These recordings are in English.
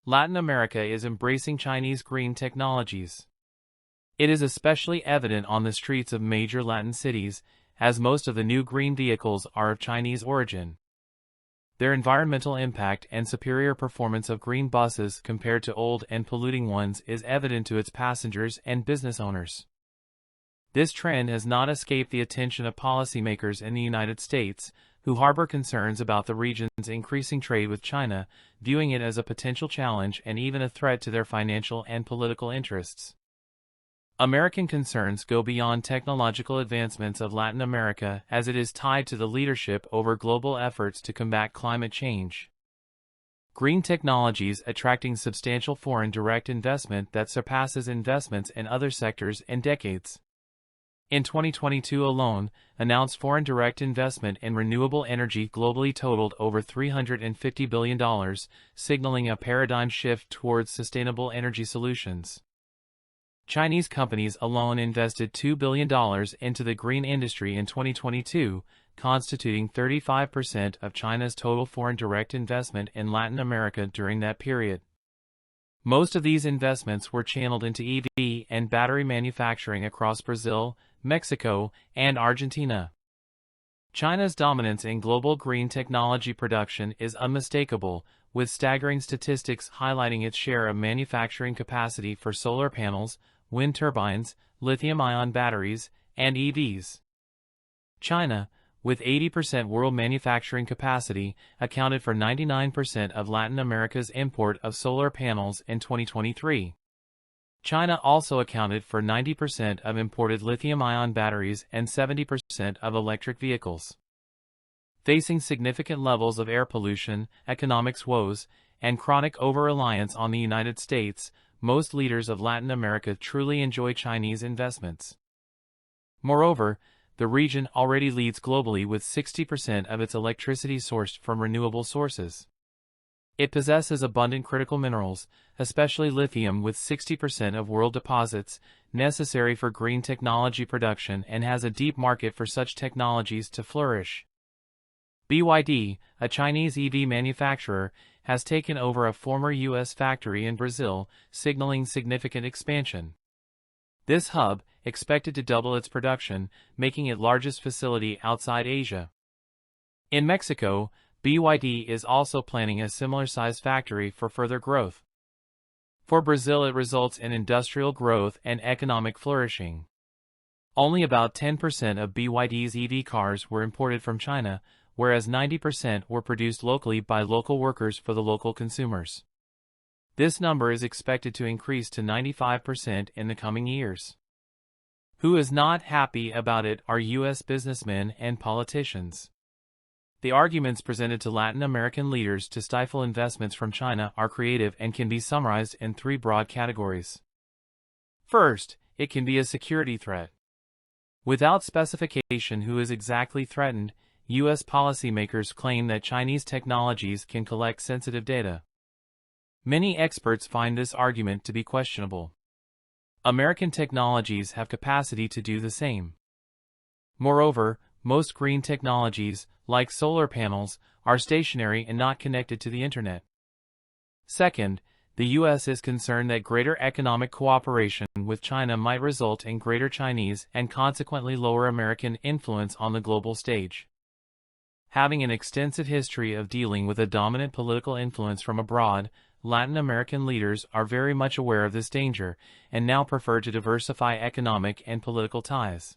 Latin America is embracing Chinese green technologies. It is especially evident on the streets of major Latin cities, as most of the new green vehicles are of Chinese origin. Their environmental impact and superior performance of green buses compared to old and polluting ones is evident to its passengers and business owners. This trend has not escaped the attention of policymakers in the United States, who harbor concerns about the region's increasing trade with China, viewing it as a potential challenge and even a threat to their financial and political interests. American concerns go beyond technological advancements of Latin America, as it is tied to the leadership over global efforts to combat climate change. Green technologies attracting substantial foreign direct investment that surpasses investments in other sectors in decades. In 2022 alone, announced foreign direct investment in renewable energy globally totaled over $350 billion, signaling a paradigm shift towards sustainable energy solutions. Chinese companies alone invested $2 billion into the green industry in 2022, constituting 35% of China's total foreign direct investment in Latin America during that period. Most of these investments were channeled into EV and battery manufacturing across Brazil, Mexico, and Argentina. China's dominance in global green technology production is unmistakable, with staggering statistics highlighting its share of manufacturing capacity for solar panels, wind turbines, lithium-ion batteries, and EVs. China, with 80% world manufacturing capacity, accounted for 99% of Latin America's import of solar panels in 2023. China also accounted for 90% of imported lithium-ion batteries and 70% of electric vehicles. Facing significant levels of air pollution, economic woes, and chronic over-reliance on the United States, most leaders of Latin America truly enjoy Chinese investments. Moreover, the region already leads globally with 60% of its electricity sourced from renewable sources. It possesses abundant critical minerals, especially lithium, with 60% of world deposits necessary for green technology production, and has a deep market for such technologies to flourish. BYD, a Chinese EV manufacturer, has taken over a former U.S. factory in Brazil, signaling significant expansion. This hub, expected to double its production, making it largest facility outside Asia. In Mexico, BYD is also planning a similar-sized factory for further growth. For Brazil, it results in industrial growth and economic flourishing. Only about 10% of BYD's EV cars were imported from China, whereas 90% were produced locally by local workers for the local consumers. This number is expected to increase to 95% in the coming years. Who is not happy about it are U.S. businessmen and politicians. The arguments presented to Latin American leaders to stifle investments from China are creative and can be summarized in three broad categories. First, it can be a security threat. Without specification who is exactly threatened, U.S. policymakers claim that Chinese technologies can collect sensitive data. Many experts find this argument to be questionable. American technologies have capacity to do the same. Moreover, most green technologies, like solar panels, are stationary and not connected to the Internet. Second, the U.S. is concerned that greater economic cooperation with China might result in greater Chinese and consequently lower American influence on the global stage. Having an extensive history of dealing with a dominant political influence from abroad, Latin American leaders are very much aware of this danger, and now prefer to diversify economic and political ties.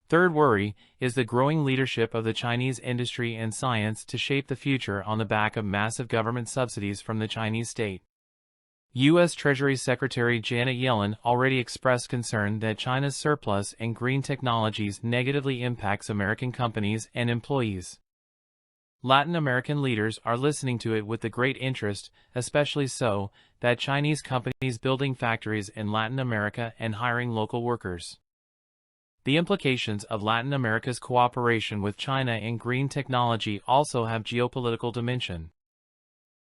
Third worry is the growing leadership of the Chinese industry and science to shape the future on the back of massive government subsidies from the Chinese state. U.S. Treasury Secretary Janet Yellen already expressed concern that China's surplus in green technologies negatively impacts American companies and employees. Latin American leaders are listening to it with the great interest, especially so, that Chinese companies building factories in Latin America and hiring local workers. The implications of Latin America's cooperation with China in green technology also have geopolitical dimension.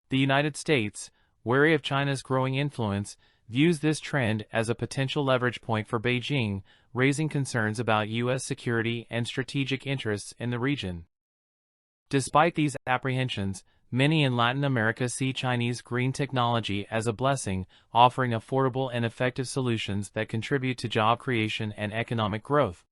The United States, wary of China's growing influence, views this trend as a potential leverage point for Beijing, raising concerns about U.S. security and strategic interests in the region. Despite these apprehensions, Many in Latin America see Chinese green technology as a blessing, offering affordable and effective solutions that contribute to job creation and economic growth.